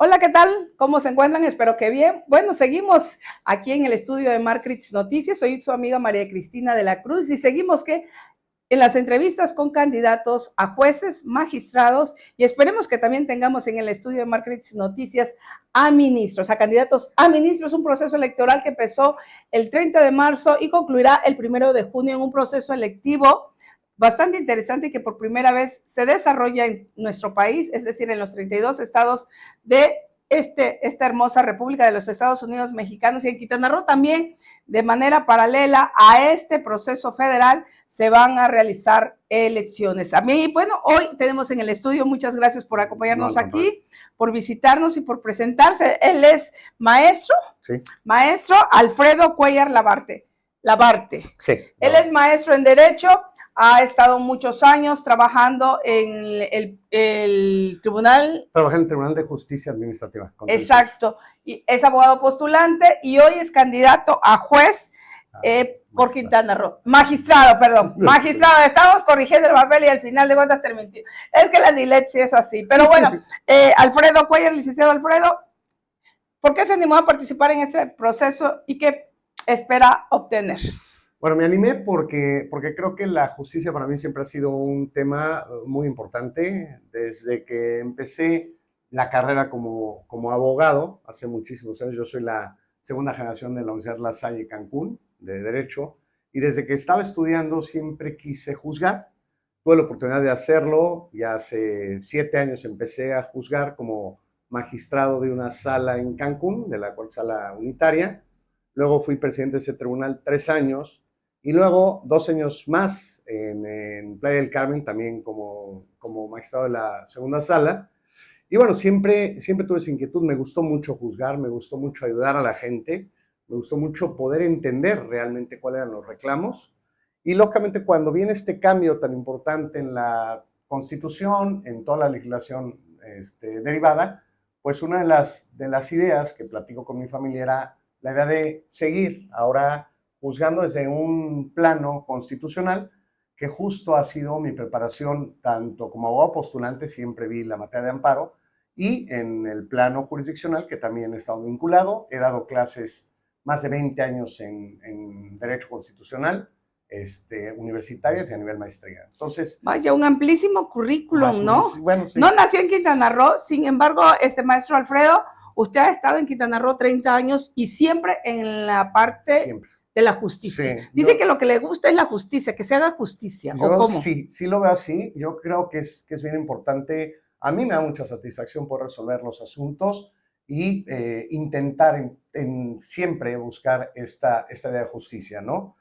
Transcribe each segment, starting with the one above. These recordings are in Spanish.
Hola, ¿qué tal? ¿Cómo se encuentran? Espero que bien. Bueno, seguimos aquí en el estudio de Marcrits Noticias. Soy su amiga María Cristina de la Cruz y seguimos en las entrevistas con candidatos a jueces, magistrados y esperemos que también tengamos en el estudio de Marcrits Noticias a ministros, a candidatos a ministros, un proceso electoral que empezó el 30 de marzo y concluirá el 1 de junio en un proceso electivo bastante interesante y que por primera vez se desarrolla en nuestro país, es decir, en los 32 estados de esta hermosa República de los Estados Unidos Mexicanos, y en Quintana Roo también, de manera paralela a este proceso federal, se van a realizar elecciones. También, y bueno, hoy tenemos en el estudio, muchas gracias por acompañarnos aquí, por visitarnos y por presentarse. Él es maestro, sí. Maestro Alfredo Cuellar Labarte. Sí. Él es maestro en Derecho, ha estado muchos años trabajando en el tribunal. Trabajé en el Tribunal de Justicia Administrativa. Exacto. Y es abogado postulante y hoy es candidato a juez por Quintana Roo. Magistrado, perdón. Magistrado. Estamos corrigiendo el papel y al final de cuentas terminó. Es que la dislexia es así. Pero bueno, Alfredo Cuellar, licenciado Alfredo, ¿por qué se animó a participar en este proceso y qué espera obtener? Bueno, me animé porque creo que la justicia para mí siempre ha sido un tema muy importante. Desde que empecé la carrera como abogado, hace muchísimos años, yo soy la segunda generación de la Universidad La Salle Cancún, de Derecho, y desde que estaba estudiando siempre quise juzgar. Tuve la oportunidad de hacerlo, y hace 7 años empecé a juzgar como magistrado de una sala en Cancún, de la cual sala unitaria. Luego fui presidente de ese tribunal 3 años, y luego 2 años más en Playa del Carmen, también como magistrado de la segunda sala. Y bueno, siempre tuve esa inquietud, me gustó mucho juzgar, me gustó mucho ayudar a la gente, me gustó mucho poder entender realmente cuáles eran los reclamos. Y lógicamente cuando viene este cambio tan importante en la Constitución, en toda la legislación derivada, pues una de las ideas que platico con mi familia era la idea de seguir ahora juzgando desde un plano constitucional, que justo ha sido mi preparación tanto como abogado postulante, siempre vi la materia de amparo, y en el plano jurisdiccional, que también he estado vinculado. He dado clases más de 20 años en Derecho Constitucional, universitarias y a nivel maestría. Entonces, vaya, un amplísimo currículum, ¿no? Bueno, sí. No nació en Quintana Roo, sin embargo, maestro Alfredo, usted ha estado en Quintana Roo 30 años y siempre en la parte de la justicia. Sí, dice que lo que le gusta es la justicia, que se haga justicia. ¿O cómo? Sí lo veo así. Yo creo que es bien importante. A mí me da mucha satisfacción por resolver los asuntos y intentar siempre buscar esta idea de justicia, ¿no?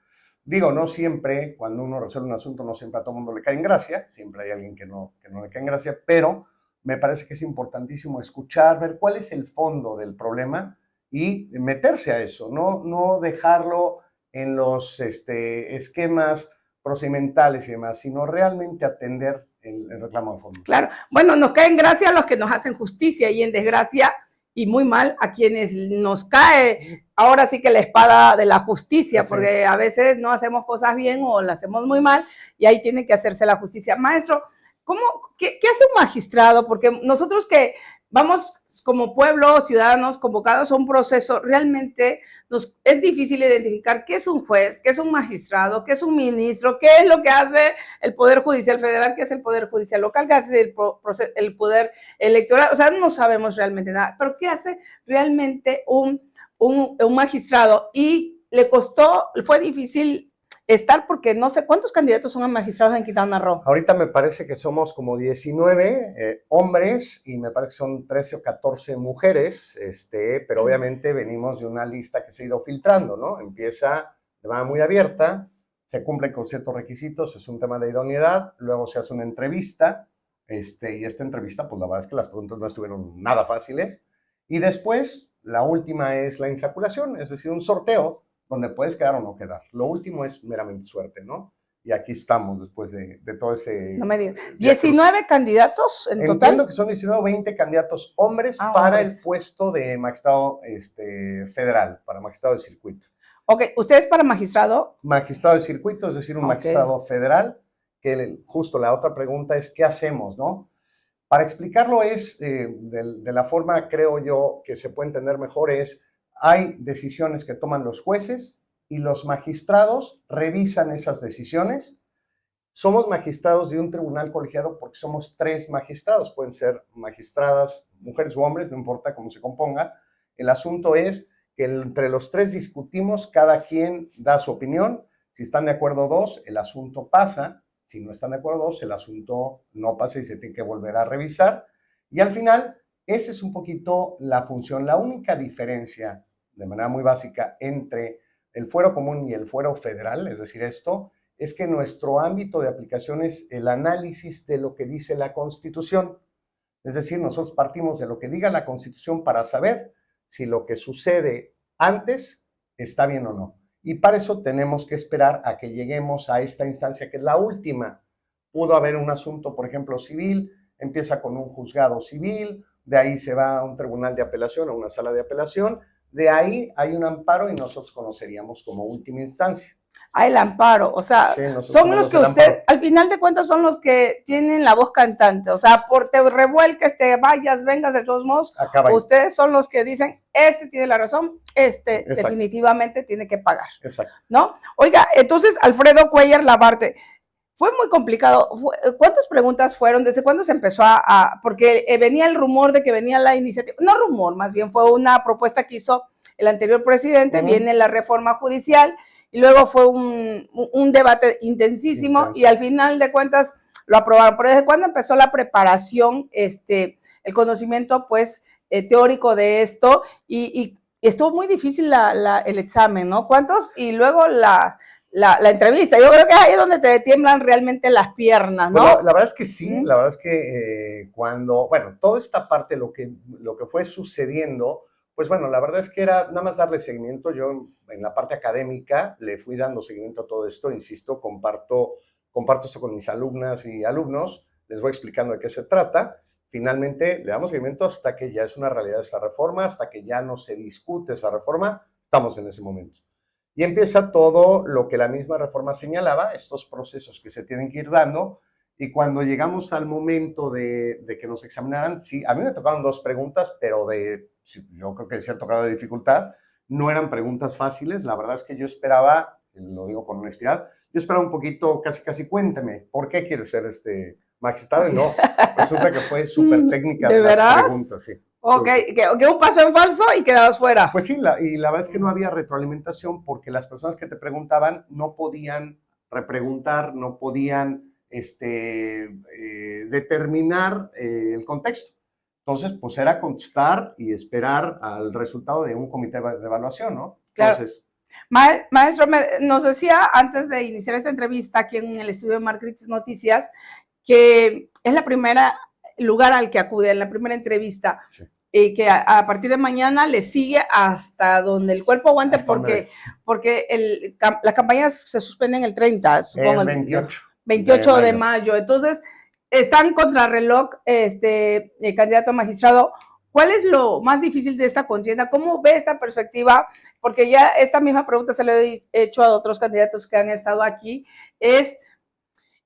Digo, no siempre, cuando uno resuelve un asunto, no siempre a todo el mundo le cae en gracia, siempre hay alguien que no le cae en gracia, pero me parece que es importantísimo escuchar, ver cuál es el fondo del problema y meterse a eso, no dejarlo en los esquemas procedimentales y demás, sino realmente atender el reclamo de fondo. Claro, bueno, nos cae en gracia a los que nos hacen justicia y en desgracia y muy mal a quienes nos cae ahora sí que la espada de la justicia, porque a veces no hacemos cosas bien o las hacemos muy mal y ahí tiene que hacerse la justicia. Maestro, ¿qué hace un magistrado? Porque nosotros que vamos como pueblo, ciudadanos convocados a un proceso, realmente es difícil identificar qué es un juez, qué es un magistrado, qué es un ministro, qué es lo que hace el Poder Judicial Federal, qué es el Poder Judicial Local, qué hace el Poder Electoral. O sea, no sabemos realmente nada, pero qué hace realmente un magistrado. Y fue difícil estar porque no sé cuántos candidatos son a magistrados en Quintana Roo. Ahorita me parece que somos como 19 hombres y me parece que son 13 o 14 mujeres, pero obviamente venimos de una lista que se ha ido filtrando, ¿no? Empieza de manera muy abierta, se cumplen con ciertos requisitos, es un tema de idoneidad, luego se hace una entrevista, y esta entrevista, pues la verdad es que las preguntas no estuvieron nada fáciles, y después la última es la insaculación, es decir, un sorteo donde puedes quedar o no quedar. Lo último es meramente suerte, ¿no? Y aquí estamos después de todo ese... No me digas. ¿19 candidatos en total? Entiendo que son 19 o 20 candidatos hombres para el puesto de magistrado federal, para magistrado de circuito. Ok, ¿usted es para magistrado? Magistrado de circuito, es decir, un magistrado federal, que justo la otra pregunta es, ¿qué hacemos, no? Para explicarlo de la forma, creo yo, que se puede entender mejor hay decisiones que toman los jueces y los magistrados revisan esas decisiones. Somos magistrados de un tribunal colegiado porque somos 3 magistrados, pueden ser magistradas, mujeres u hombres, no importa cómo se componga. El asunto es que entre los 3 discutimos, cada quien da su opinión. Si están de acuerdo 2, el asunto pasa. Si no están de acuerdo 2, el asunto no pasa y se tiene que volver a revisar. Y al final, esa es un poquito la función. La única diferencia, de manera muy básica, entre el fuero común y el fuero federal, es decir, es que nuestro ámbito de aplicación es el análisis de lo que dice la Constitución. Es decir, nosotros partimos de lo que diga la Constitución para saber si lo que sucede antes está bien o no. Y para eso tenemos que esperar a que lleguemos a esta instancia, que es la última. Pudo haber un asunto, por ejemplo, civil, empieza con un juzgado civil, de ahí se va a un tribunal de apelación, a una sala de apelación, de ahí hay un amparo y nosotros conoceríamos como última instancia. El amparo, o sea, sí, son los que usted, al final de cuentas, son los que tienen la voz cantante, o sea, por te revuelques, te vayas, vengas, de todos modos, ustedes son los que dicen, tiene la razón, exacto, definitivamente tiene que pagar, exacto, ¿no? Oiga, entonces, Alfredo Cuéllar Labarte, fue muy complicado. ¿Cuántas preguntas fueron? ¿Desde cuándo se empezó porque venía el rumor de que venía la iniciativa? No rumor, más bien fue una propuesta que hizo el anterior presidente, viene la reforma judicial, y luego fue un debate intensísimo y al final de cuentas lo aprobaron. Pero ¿desde cuándo empezó la preparación, el conocimiento, pues, teórico de esto? Y estuvo muy difícil el examen, ¿no? ¿Cuántos? Y luego la entrevista. Yo creo que es ahí donde te tiemblan realmente las piernas, ¿no? Pues la verdad es que sí, la verdad es que toda esta parte, lo que fue sucediendo, pues bueno, la verdad es que era nada más darle seguimiento. Yo en la parte académica le fui dando seguimiento a todo esto, insisto, comparto esto con mis alumnas y alumnos, les voy explicando de qué se trata. Finalmente le damos seguimiento hasta que ya es una realidad esta reforma, hasta que ya no se discute esa reforma, estamos en ese momento. Y empieza todo lo que la misma reforma señalaba, estos procesos que se tienen que ir dando, y cuando llegamos al momento de que nos examinaran, sí, a mí me tocaron 2 preguntas, pero yo creo que de cierto grado de dificultad, no eran preguntas fáciles. La verdad es que yo esperaba, lo digo con honestidad, yo esperaba un poquito, casi, cuénteme, ¿por qué quieres ser magistrado? Y no, resulta que fue súper técnica las preguntas, sí. Ok, que un paso en falso y quedabas fuera. Pues sí, y la verdad es que no había retroalimentación porque las personas que te preguntaban no podían repreguntar, no podían determinar el contexto. Entonces, pues era contestar y esperar al resultado de un comité de evaluación, ¿no? Entonces, claro. Maestro, nos decía antes de iniciar esta entrevista aquí en el estudio de Marcritis Noticias que es la primera lugar al que acude, en la primera entrevista. Sí. Y que a partir de mañana le sigue hasta donde el cuerpo aguante, porque las campañas se suspenden el 30, supongo. El 28. 28 de mayo. Entonces, están contrarreloj, candidato a magistrado. ¿Cuál es lo más difícil de esta contienda? ¿Cómo ve esta perspectiva? Porque ya esta misma pregunta se le he hecho a otros candidatos que han estado aquí.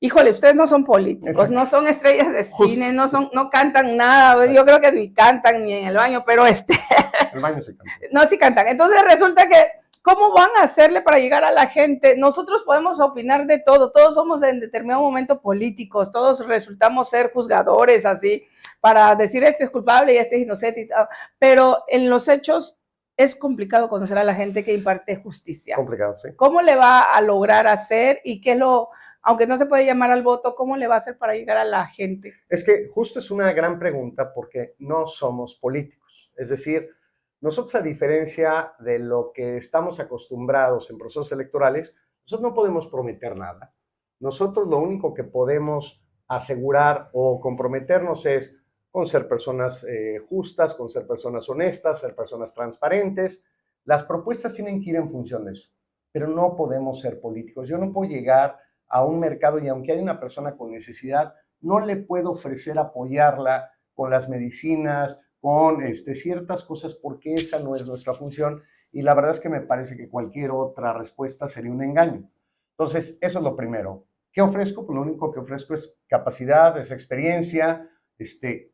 Híjole, ustedes no son políticos, exacto, no son estrellas de cine, no cantan nada, yo creo que ni cantan ni en el baño, pero El baño sí canta. No, sí cantan. Entonces resulta que, ¿cómo van a hacerle para llegar a la gente? Nosotros podemos opinar de todo, todos somos en determinado momento políticos, todos resultamos ser juzgadores, así, para decir este es culpable y este es inocente, pero en los hechos es complicado conocer a la gente que imparte justicia. Complicado, sí. ¿Cómo le va a lograr hacer y qué es aunque no se puede llamar al voto, cómo le va a hacer para llegar a la gente? Es que justo es una gran pregunta porque no somos políticos. Es decir, nosotros, a diferencia de lo que estamos acostumbrados en procesos electorales, nosotros no podemos prometer nada. Nosotros lo único que podemos asegurar o comprometernos es con ser personas justas, con ser personas honestas, ser personas transparentes. Las propuestas tienen que ir en función de eso, pero no podemos ser políticos. Yo no puedo llegar a un mercado y aunque hay una persona con necesidad, no le puedo ofrecer apoyarla con las medicinas, con ciertas cosas, porque esa no es nuestra función y la verdad es que me parece que cualquier otra respuesta sería un engaño. Entonces, eso es lo primero. ¿Qué ofrezco? Pues lo único que ofrezco es capacidad, es experiencia,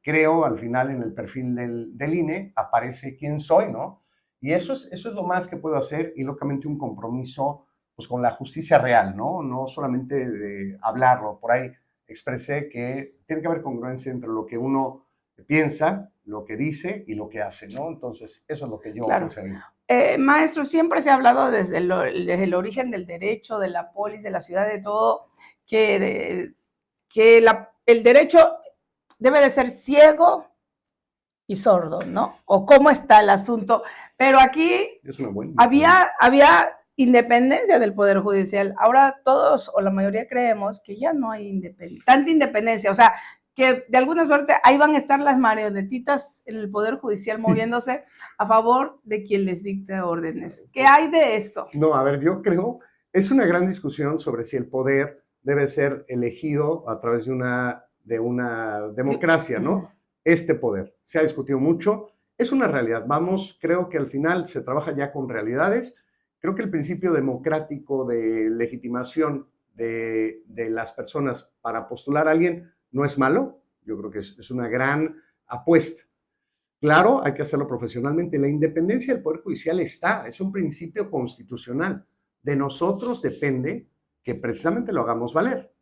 creo al final en el perfil del INE aparece quién soy, ¿no? Y eso es lo más que puedo hacer y lógicamente un compromiso pues con la justicia real, ¿no? No solamente de hablarlo. Por ahí expresé que tiene que haber congruencia entre lo que uno piensa, lo que dice y lo que hace, ¿no? Entonces, eso es lo que yo ofrecería. Maestro, siempre se ha hablado desde el origen del derecho, de la polis, de la ciudad, de todo, que el derecho debe de ser ciego y sordo, ¿no? O cómo está el asunto. Pero aquí había independencia del Poder Judicial. Ahora todos o la mayoría creemos que ya no hay tanta independencia. O sea, que de alguna suerte ahí van a estar las marionetitas en el Poder Judicial moviéndose a favor de quien les dicte órdenes. ¿Qué hay de eso? No, a ver, yo creo, es una gran discusión sobre si el poder debe ser elegido a través de una democracia, ¿no? Este poder. Se ha discutido mucho, es una realidad. Creo que al final se trabaja ya con realidades. Creo que el principio democrático de legitimación de las personas para postular a alguien no es malo. Yo creo que es una gran apuesta. Claro, hay que hacerlo profesionalmente. La independencia del Poder Judicial es un principio constitucional. De nosotros depende que precisamente lo hagamos valer.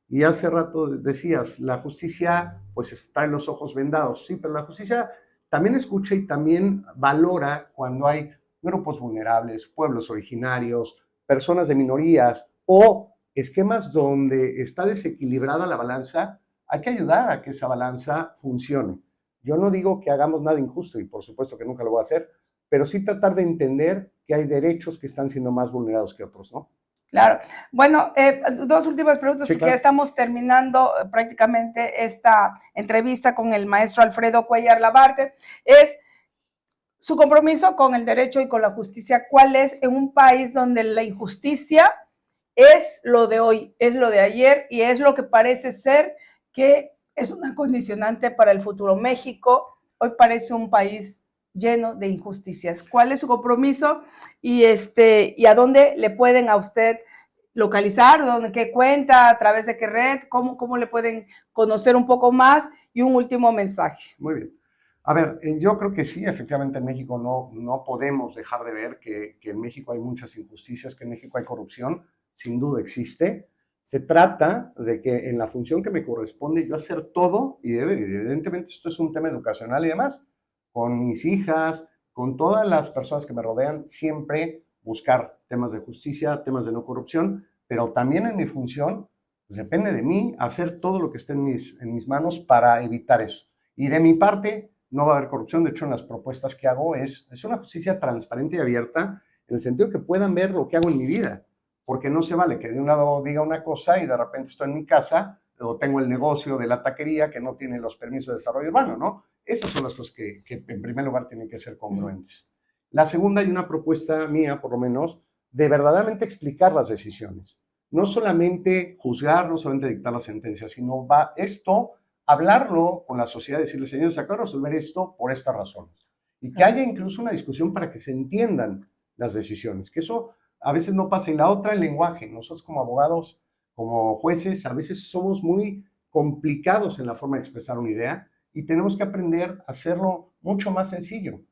Y hace rato decías, la justicia pues está en los ojos vendados. Sí, pero la justicia también escucha y también valora cuando hay grupos vulnerables, pueblos originarios, personas de minorías o esquemas donde está desequilibrada la balanza. Hay que ayudar a que esa balanza funcione. Yo no digo que hagamos nada injusto y por supuesto que nunca lo voy a hacer, pero sí tratar de entender que hay derechos que están siendo más vulnerados que otros, ¿no? Claro. Bueno, dos últimas preguntas, sí, porque claro, estamos terminando prácticamente esta entrevista con el maestro Alfredo Cuéllar Labarte. Es su compromiso con el derecho y con la justicia. ¿Cuál es en un país donde la injusticia es lo de hoy, es lo de ayer y es lo que parece ser que es una condicionante para el futuro? México hoy parece un país lleno de injusticias. ¿Cuál es su compromiso y a dónde le pueden a usted localizar? ¿Qué cuenta? ¿A través de qué red? ¿Cómo le pueden conocer un poco más? Y un último mensaje. Muy bien. A ver, yo creo que sí, efectivamente en México no podemos dejar de ver que en México hay muchas injusticias, que en México hay corrupción, sin duda existe. Se trata de que en la función que me corresponde yo hacer todo, y evidentemente esto es un tema educacional y demás, con mis hijas, con todas las personas que me rodean, siempre buscar temas de justicia, temas de no corrupción, pero también en mi función, pues depende de mí hacer todo lo que esté en mis manos para evitar eso. Y de mi parte, no va a haber corrupción. De hecho, en las propuestas que hago es una justicia transparente y abierta, en el sentido que puedan ver lo que hago en mi vida, porque no se vale que de un lado diga una cosa y de repente estoy en mi casa o tengo el negocio de la taquería que no tiene los permisos de desarrollo urbano, ¿no? Esas son las cosas que en primer lugar tienen que ser congruentes. La segunda, hay una propuesta mía, por lo menos, de verdaderamente explicar las decisiones. No solamente juzgar, no solamente dictar la sentencia, sino hablarlo con la sociedad, decirle, señores, se acaba de resolver esto por esta razón. Y que haya incluso una discusión para que se entiendan las decisiones, que eso a veces no pasa. Y la otra, el lenguaje. Nosotros como abogados, como jueces, a veces somos muy complicados en la forma de expresar una idea y tenemos que aprender a hacerlo mucho más sencillo.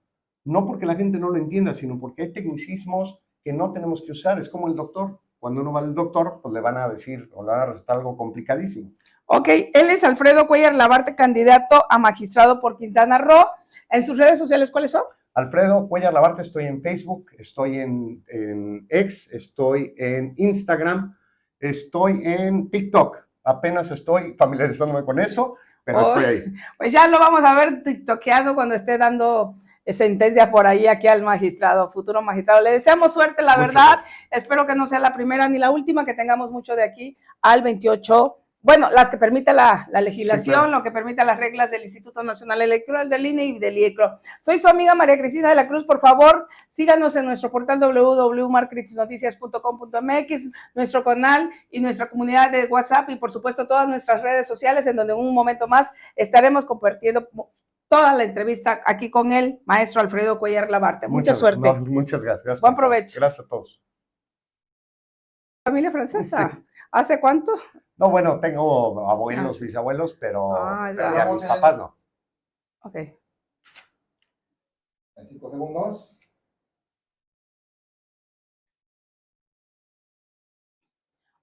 No porque la gente no lo entienda, sino porque hay tecnicismos que no tenemos que usar. Es como el doctor. Cuando uno va al doctor, pues le van a decir o le van a recetar algo complicadísimo. Ok, él es Alfredo Cuéllar Labarte, candidato a magistrado por Quintana Roo. ¿En sus redes sociales cuáles son? Alfredo Cuéllar Labarte, estoy en Facebook, estoy en X, estoy en Instagram, estoy en TikTok. Apenas estoy familiarizándome con eso, pero estoy ahí. Pues ya lo vamos a ver tiktokeando cuando esté dando sentencia por ahí aquí al magistrado, futuro magistrado. Le deseamos suerte, la verdad. Espero que no sea la primera ni la última, que tengamos mucho de aquí al 28. Bueno, las que permite la legislación, sí, claro, lo que permite las reglas del Instituto Nacional Electoral, del INE y del IECRO. Soy su amiga María Cristina de la Cruz. Por favor, síganos en nuestro portal www.marcritisnoticias.com.mx, nuestro canal y nuestra comunidad de WhatsApp y, por supuesto, todas nuestras redes sociales, en donde en un momento más estaremos compartiendo toda la entrevista aquí con el maestro Alfredo Cuéllar Labarte. Mucha suerte. Muchas gracias. Buen provecho. Gracias a todos. Familia francesa. Sí. ¿Hace cuánto? No, bueno, tengo abuelos, Ah, bisabuelos, pero ya. ya mis papás no. Ok. En 5 segundos.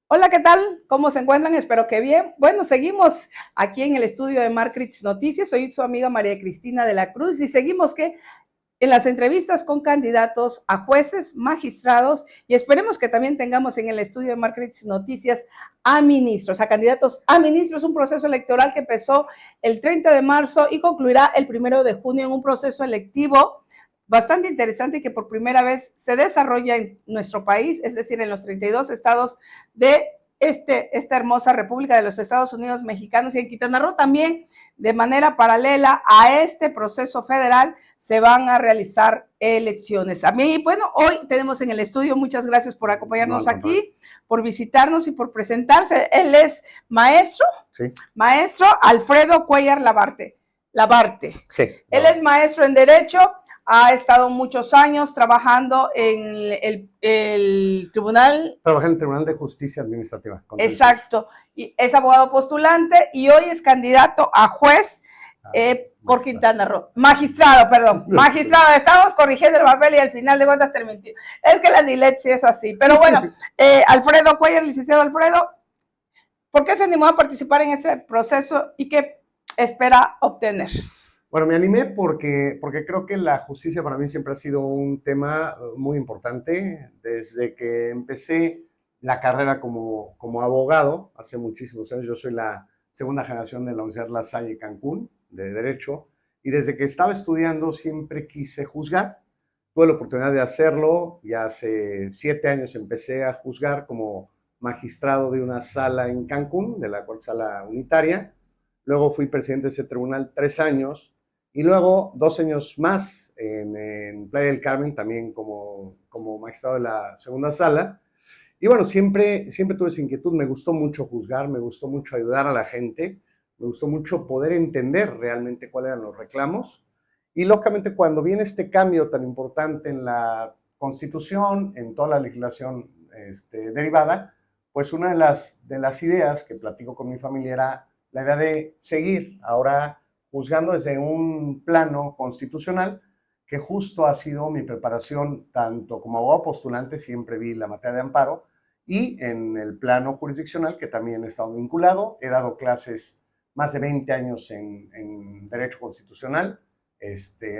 Hola, ¿qué tal? ¿Cómo se encuentran? Espero que bien. Bueno, seguimos aquí en el estudio de Marcrits Noticias. Soy su amiga María Cristina de la Cruz y seguimos que en las entrevistas con candidatos a jueces, magistrados y esperemos que también tengamos en el estudio de Marcrits Noticias a ministros, a candidatos a ministros, un proceso electoral que empezó el 30 de marzo y concluirá el 1 de junio en un proceso electivo bastante interesante y que por primera vez se desarrolla en nuestro país, es decir, en los 32 estados de esta hermosa República de los Estados Unidos Mexicanos y en Quintana Roo también de manera paralela a este proceso federal se van a realizar elecciones. A mí, bueno, hoy tenemos en el estudio, muchas gracias por acompañarnos aquí, por visitarnos y por presentarse. Él es maestro, Sí. Maestro Alfredo Cuellar Labarte. Sí. Él es maestro en Derecho, ha estado muchos años trabajando en el tribunal. Trabajé en el Tribunal de Justicia Administrativa. Exacto. Y es abogado postulante y hoy es candidato a juez por Quintana Roo. Magistrado, perdón. Magistrado. Estamos corrigiendo el papel y al final de cuentas terminó. Es que la dislexia es así. Pero bueno, Alfredo Cuellar, licenciado Alfredo, ¿por qué se animó a participar en este proceso y qué espera obtener? Bueno, me animé porque creo que la justicia para mí siempre ha sido un tema muy importante. Desde que empecé la carrera como abogado, hace muchísimos años, yo soy la segunda generación de la Universidad La Salle Cancún, de Derecho, y desde que estaba estudiando siempre quise juzgar. Tuve la oportunidad de hacerlo, y hace 7 años empecé a juzgar como magistrado de una sala en Cancún, de la cual sala unitaria. Luego fui presidente de ese tribunal 3 años, y luego 2 años más en Playa del Carmen, también como magistrado de la segunda sala. Y bueno, siempre tuve esa inquietud, me gustó mucho juzgar, me gustó mucho ayudar a la gente, me gustó mucho poder entender realmente cuáles eran los reclamos. Y lógicamente cuando viene este cambio tan importante en la Constitución, en toda la legislación derivada, pues una de las ideas que platico con mi familia era la idea de seguir ahora juzgando desde un plano constitucional, que justo ha sido mi preparación tanto como abogado postulante, siempre vi la materia de amparo, y en el plano jurisdiccional, que también he estado vinculado. He dado clases más de 20 años en Derecho Constitucional,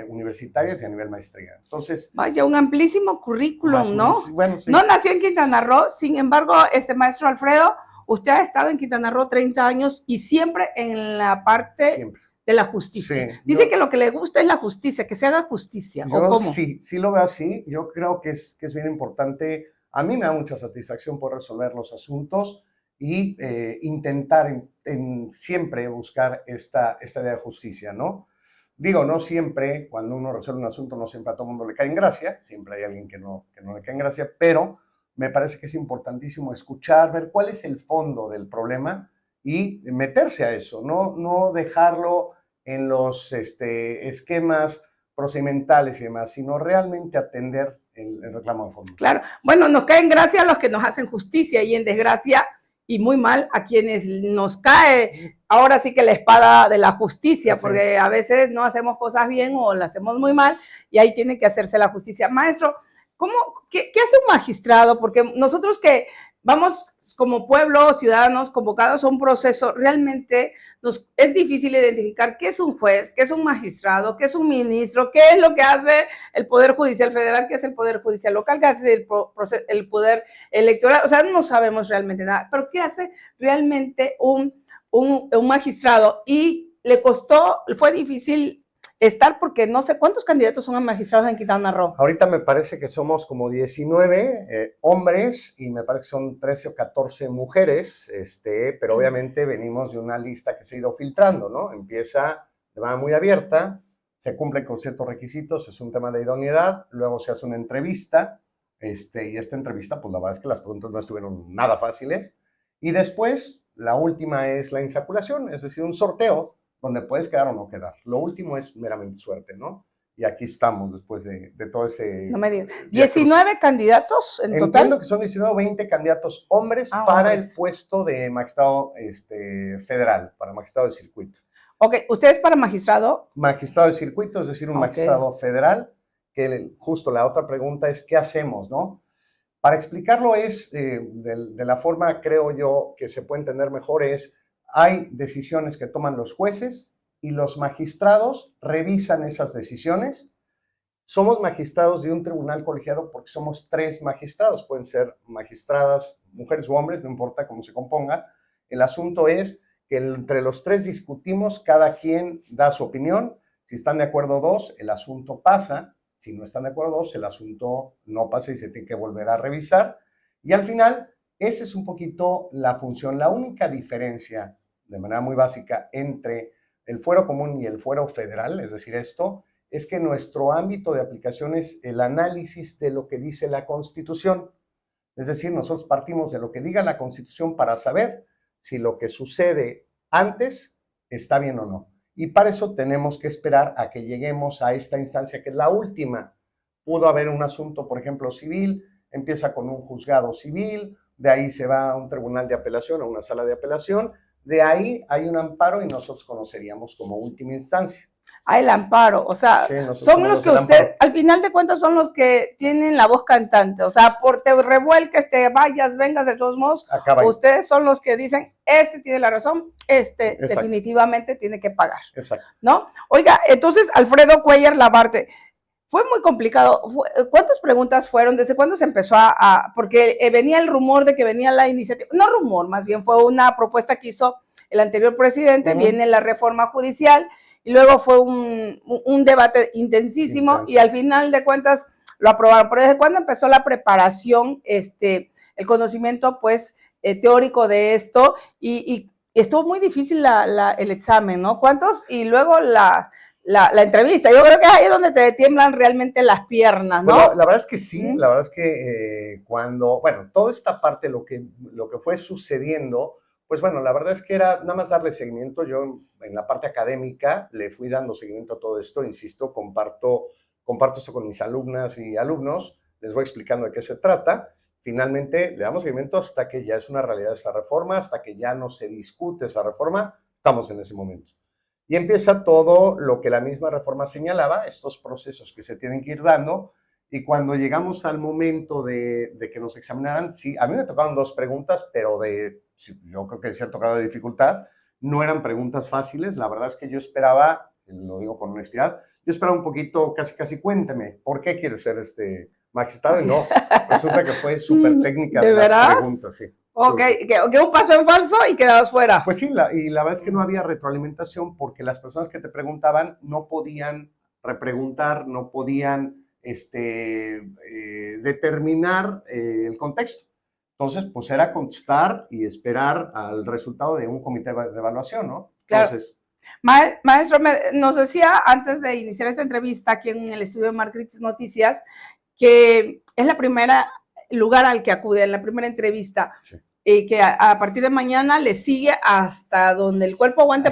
universitarias y a nivel maestría. Entonces, vaya, un amplísimo currículum, ¿no? Bueno, sí. No nació en Quintana Roo, sin embargo, maestro Alfredo, usted ha estado en Quintana Roo 30 años y siempre en la parte siempre de la justicia. Sí, dice que lo que le gusta es la justicia, que se haga justicia. Yo ¿o cómo? sí lo veo así. Yo creo que es bien importante. A mí me da mucha satisfacción por resolver los asuntos y intentar siempre buscar esta idea de justicia, ¿no? Digo, no siempre, cuando uno resuelve un asunto, no siempre a todo el mundo le cae en gracia, siempre hay alguien que no le cae en gracia, pero me parece que es importantísimo escuchar, ver cuál es el fondo del problema y meterse a eso, no dejarlo en los esquemas procedimentales y demás, sino realmente atender el reclamo de fondo. Claro, bueno, nos cae en gracia a los que nos hacen justicia y en desgracia y muy mal a quienes nos cae ahora sí que la espada de la justicia, porque a veces no hacemos cosas bien o las hacemos muy mal y ahí tiene que hacerse la justicia. Maestro, ¿qué hace un magistrado? Porque nosotros que vamos como pueblo, ciudadanos convocados a un proceso, realmente es difícil identificar qué es un juez, qué es un magistrado, qué es un ministro, qué es lo que hace el Poder Judicial Federal, qué es el Poder Judicial Local, qué hace el Poder Electoral. O sea, no sabemos realmente nada, pero ¿qué hace realmente un magistrado? Y fue difícil estar porque no sé cuántos candidatos son a magistrados en Quintana Roo. Ahorita me parece que somos como 19 hombres y me parece que son 13 o 14 mujeres, pero obviamente venimos de una lista que se ha ido filtrando, ¿no? Empieza de manera muy abierta, se cumplen con ciertos requisitos, es un tema de idoneidad, luego se hace una entrevista, y esta entrevista, pues la verdad es que las preguntas no estuvieron nada fáciles, y después la última es la insaculación, es decir, un sorteo donde puedes quedar o no quedar. Lo último es meramente suerte, ¿no? y aquí estamos después de todo ese... No me digas. 19 candidatos en total. Entiendo que son 19 o 20 candidatos hombres para hombres. el puesto de magistrado federal, para magistrado de circuito. Ok, ¿usted es para magistrado? Magistrado de circuito, es decir, un magistrado federal, que justo la otra pregunta es, ¿qué hacemos, no? Para explicarlo es, de la forma, creo yo, que se puede entender mejor es, hay decisiones que toman los jueces y los magistrados revisan esas decisiones. Somos magistrados de un tribunal colegiado porque somos 3 magistrados, pueden ser magistradas, mujeres u hombres, no importa cómo se componga. El asunto es que entre los 3 discutimos, cada quien da su opinión. Si están de acuerdo 2, el asunto pasa. Si no están de acuerdo 2, el asunto no pasa y se tiene que volver a revisar. Y al final, esa es un poquito la función. La única diferencia, de manera muy básica, entre el fuero común y el fuero federal, es decir, esto, es que nuestro ámbito de aplicación es el análisis de lo que dice la Constitución. Es decir, nosotros partimos de lo que diga la Constitución para saber si lo que sucede antes está bien o no. Y para eso tenemos que esperar a que lleguemos a esta instancia, que es la última. Pudo haber un asunto, por ejemplo, civil, empieza con un juzgado civil, de ahí se va a un tribunal de apelación, a una sala de apelación, de ahí hay un amparo y nosotros conoceríamos como última instancia. El amparo, o sea, sí, son los que usted, al final de cuentas, son los que tienen la voz cantante, o sea, por te revuelques, te vayas, vengas, de todos modos, ustedes son los que dicen, tiene la razón, Exacto. Definitivamente tiene que pagar. Exacto. ¿No? Oiga, entonces, Alfredo Cuellar Labarte, fue muy complicado. ¿Cuántas preguntas fueron? ¿Desde cuándo se empezó porque venía el rumor de que venía la iniciativa, no rumor, más bien fue una propuesta que hizo el anterior presidente, viene la reforma judicial, y luego fue un debate intensísimo y al final de cuentas lo aprobaron. Pero ¿desde cuándo empezó la preparación, el conocimiento pues teórico de esto? Y estuvo muy difícil el examen, ¿no? ¿Cuántos? Y luego la entrevista. Yo creo que es ahí donde te tiemblan realmente las piernas, ¿no? Bueno, la verdad es que sí, la verdad es que toda esta parte, lo que fue sucediendo, pues bueno, la verdad es que era nada más darle seguimiento. Yo en la parte académica le fui dando seguimiento a todo esto, insisto, comparto esto con mis alumnas y alumnos, les voy explicando de qué se trata. Finalmente le damos seguimiento hasta que ya es una realidad esta reforma, hasta que ya no se discute esa reforma, estamos en ese momento. Y empieza todo lo que la misma reforma señalaba, estos procesos que se tienen que ir dando. Y cuando llegamos al momento de que nos examinaran, sí, a mí me tocaron 2 preguntas, pero yo creo que de cierto grado de dificultad, no eran preguntas fáciles. La verdad es que yo esperaba, lo digo con honestidad, yo esperaba un poquito, casi cuénteme, ¿por qué quieres ser magistrado? Y no, resulta que fue súper técnica ¿De las preguntas, sí. Ok, que un paso en falso y quedabas fuera. Pues sí, y la verdad es que no había retroalimentación porque las personas que te preguntaban no podían repreguntar, no podían determinar el contexto. Entonces, pues era contestar y esperar al resultado de un comité de evaluación, ¿no? Claro. Entonces, Maestro, nos decía antes de iniciar esta entrevista aquí en el estudio de Marcritis Noticias que es la primera lugar al que acude, en la primera entrevista, sí. Y que a partir de mañana le sigue hasta donde el cuerpo aguante,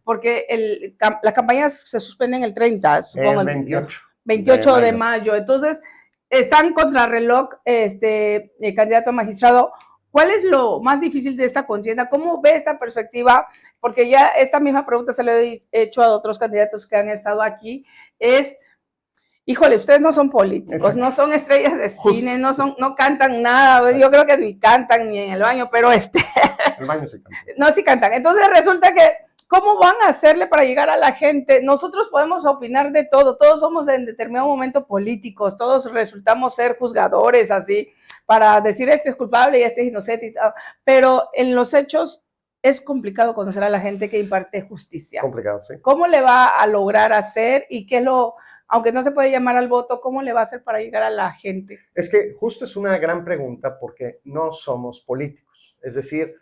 porque las campañas se suspenden el 30, supongo. El 28 de mayo. Entonces, están contrarreloj, candidato a magistrado. ¿Cuál es lo más difícil de esta contienda? ¿Cómo ve esta perspectiva? Porque ya esta misma pregunta se la he hecho a otros candidatos que han estado aquí. Híjole, ustedes no son políticos, exacto, no son estrellas de cine, no cantan nada, exacto, yo creo que ni cantan ni en el baño, pero El baño sí canta. No, sí cantan. Entonces resulta que, ¿cómo van a hacerle para llegar a la gente? Nosotros podemos opinar de todo, todos somos en determinado momento políticos, todos resultamos ser juzgadores, así, para decir este es culpable y este es inocente y tal, pero en los hechos es complicado conocer a la gente que imparte justicia. Complicado, sí. ¿Cómo le va a lograr hacer y qué es aunque no se puede llamar al voto, cómo le va a hacer para llegar a la gente? Es que justo es una gran pregunta porque no somos políticos. Es decir,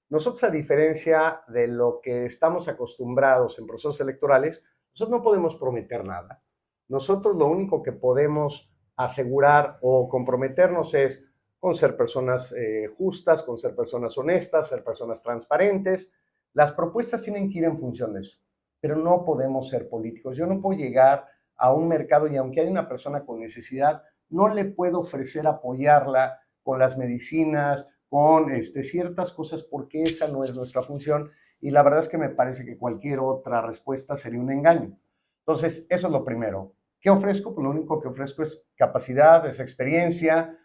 nosotros, a diferencia de lo que estamos acostumbrados en procesos electorales, nosotros no podemos prometer nada. Nosotros lo único que podemos asegurar o comprometernos es con ser personas justas, con ser personas honestas, ser personas transparentes. Las propuestas tienen que ir en función de eso, pero no podemos ser políticos. Yo no puedo llegar a un mercado y aunque hay una persona con necesidad, no le puedo ofrecer apoyarla con las medicinas, con ciertas cosas, porque esa no es nuestra función y la verdad es que me parece que cualquier otra respuesta sería un engaño. Entonces, eso es lo primero. ¿Qué ofrezco? Pues lo único que ofrezco es capacidad, es experiencia.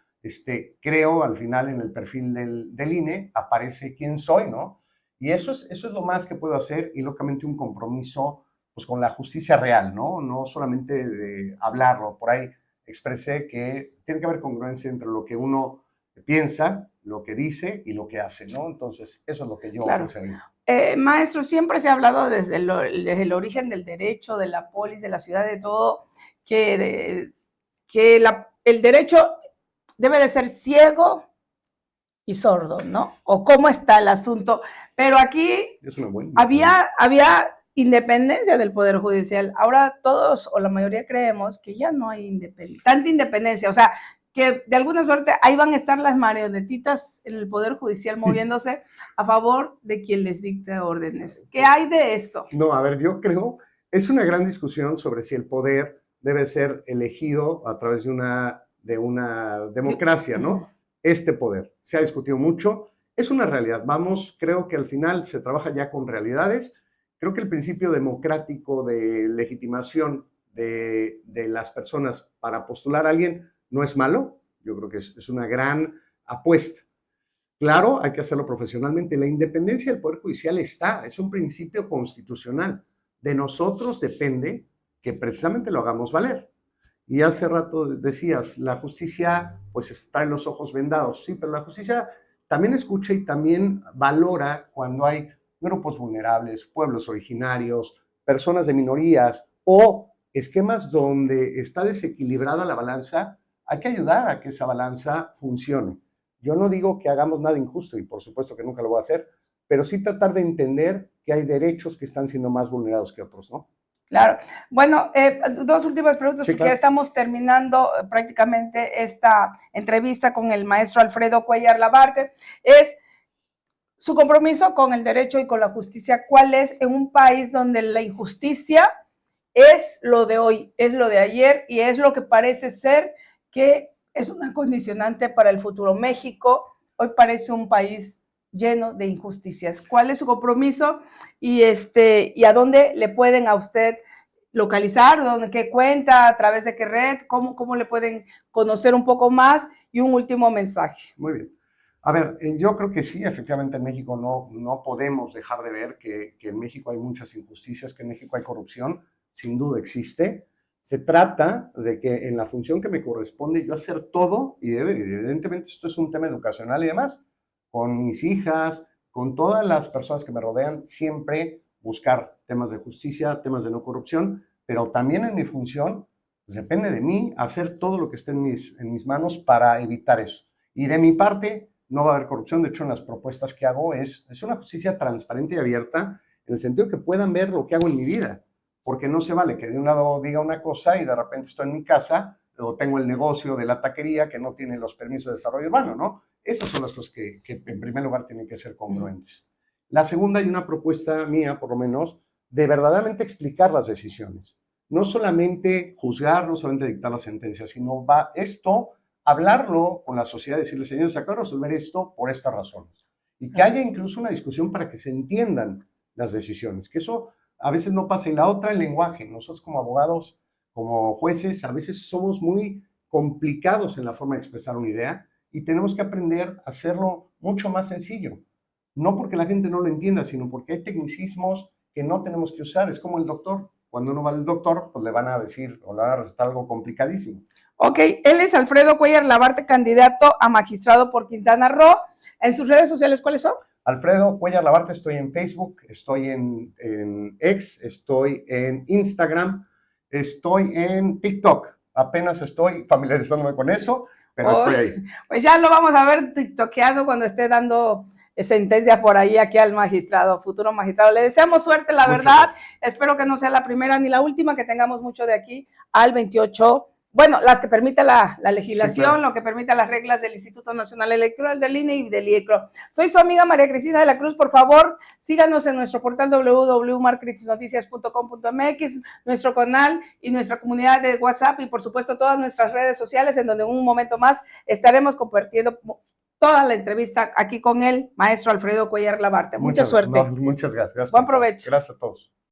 Creo al final en el perfil del INE aparece quién soy, ¿no? Y eso es lo más que puedo hacer y lógicamente un compromiso pues con la justicia real, ¿no? No solamente de hablarlo. Por ahí expresé que tiene que haber congruencia entre lo que uno piensa, lo que dice y lo que hace, ¿no? Entonces, eso es lo que yo ofrecería. Maestro, siempre se ha hablado desde el origen del derecho, de la polis, de la ciudad, de todo, que el derecho debe de ser ciego y sordo, ¿no? O cómo está el asunto. Pero aquí había independencia del Poder Judicial. Ahora todos o la mayoría creemos que ya no hay tanta independencia. O sea, que de alguna suerte ahí van a estar las marionetitas en el Poder Judicial moviéndose a favor de quien les dicte órdenes. ¿Qué hay de eso? No, a ver, yo creo, es una gran discusión sobre si el poder debe ser elegido a través de una democracia, ¿no? Este poder. Se ha discutido mucho, es una realidad. Creo que al final se trabaja ya con realidades. Creo que el principio democrático de legitimación de las personas para postular a alguien no es malo. Yo creo que es una gran apuesta. Claro, hay que hacerlo profesionalmente. La independencia del Poder Judicial es un principio constitucional. De nosotros depende que precisamente lo hagamos valer. Y hace rato decías, la justicia pues está en los ojos vendados. Sí, pero la justicia también escucha y también valora cuando hay grupos vulnerables, pueblos originarios, personas de minorías o esquemas donde está desequilibrada la balanza. Hay que ayudar a que esa balanza funcione. Yo no digo que hagamos nada injusto y por supuesto que nunca lo voy a hacer, pero sí tratar de entender que hay derechos que están siendo más vulnerados que otros, ¿no? Claro. Bueno, dos últimas preguntas, sí, porque claro, ya estamos terminando prácticamente esta entrevista con el maestro Alfredo Cuéllar Labarte. Es su compromiso con el derecho y con la justicia. ¿Cuál es en un país donde la injusticia es lo de hoy, es lo de ayer y es lo que parece ser que es una condicionante para el futuro? México hoy parece un país lleno de injusticias. ¿Cuál es su compromiso y a dónde le pueden a usted localizar? ¿Qué cuenta? ¿A través de qué red? ¿Cómo le pueden conocer un poco más? Y un último mensaje. Muy bien. A ver, yo creo que sí, efectivamente en México no podemos dejar de ver que en México hay muchas injusticias, que en México hay corrupción, sin duda existe. Se trata de que en la función que me corresponde yo hacer todo, y evidentemente esto es un tema educacional y demás, con mis hijas, con todas las personas que me rodean, siempre buscar temas de justicia, temas de no corrupción, pero también en mi función, pues depende de mí hacer todo lo que esté en mis manos para evitar eso. Y de mi parte, no va a haber corrupción. De hecho, en las propuestas que hago es una justicia transparente y abierta, en el sentido que puedan ver lo que hago en mi vida, porque no se vale que de un lado diga una cosa y de repente estoy en mi casa o tengo el negocio de la taquería que no tiene los permisos de desarrollo urbano, ¿no? Esas son las cosas que en primer lugar tienen que ser congruentes. La segunda, hay una propuesta mía, por lo menos, de verdaderamente explicar las decisiones. No solamente juzgar, no solamente dictar la sentencia, sino hablarlo con la sociedad, decirle, señores, se acaba de resolver esto por estas razones. Y que haya incluso una discusión para que se entiendan las decisiones, que eso a veces no pasa. Y la otra, el lenguaje. Nosotros como abogados, como jueces, a veces somos muy complicados en la forma de expresar una idea y tenemos que aprender a hacerlo mucho más sencillo. No porque la gente no lo entienda, sino porque hay tecnicismos que no tenemos que usar. Es como el doctor. Cuando uno va al doctor, pues le van a decir o le van a recetar algo complicadísimo. Ok, él es Alfredo Cuéllar Labarte, candidato a magistrado por Quintana Roo. ¿En sus redes sociales cuáles son? Alfredo Cuéllar Labarte, estoy en Facebook, estoy en X, estoy en Instagram, estoy en TikTok. Apenas estoy familiarizándome con eso, pero estoy ahí. Pues ya lo vamos a ver tiktokeando cuando esté dando sentencia por ahí aquí al magistrado, futuro magistrado. Le deseamos suerte, la verdad. Espero que no sea la primera ni la última, que tengamos mucho de aquí al 28 bueno, las que permite la legislación, Sí, claro. lo que permite las reglas del Instituto Nacional Electoral, del INE y del IECRO. Soy su amiga María Cristina de la Cruz. Por favor, síganos en nuestro portal www.marcritisnoticias.com.mx, nuestro canal y nuestra comunidad de WhatsApp y, por supuesto, todas nuestras redes sociales, en donde en un momento más estaremos compartiendo toda la entrevista aquí con el maestro Alfredo Cuellar Labarte. Mucha suerte. Muchas gracias. Buen provecho. Gracias a todos.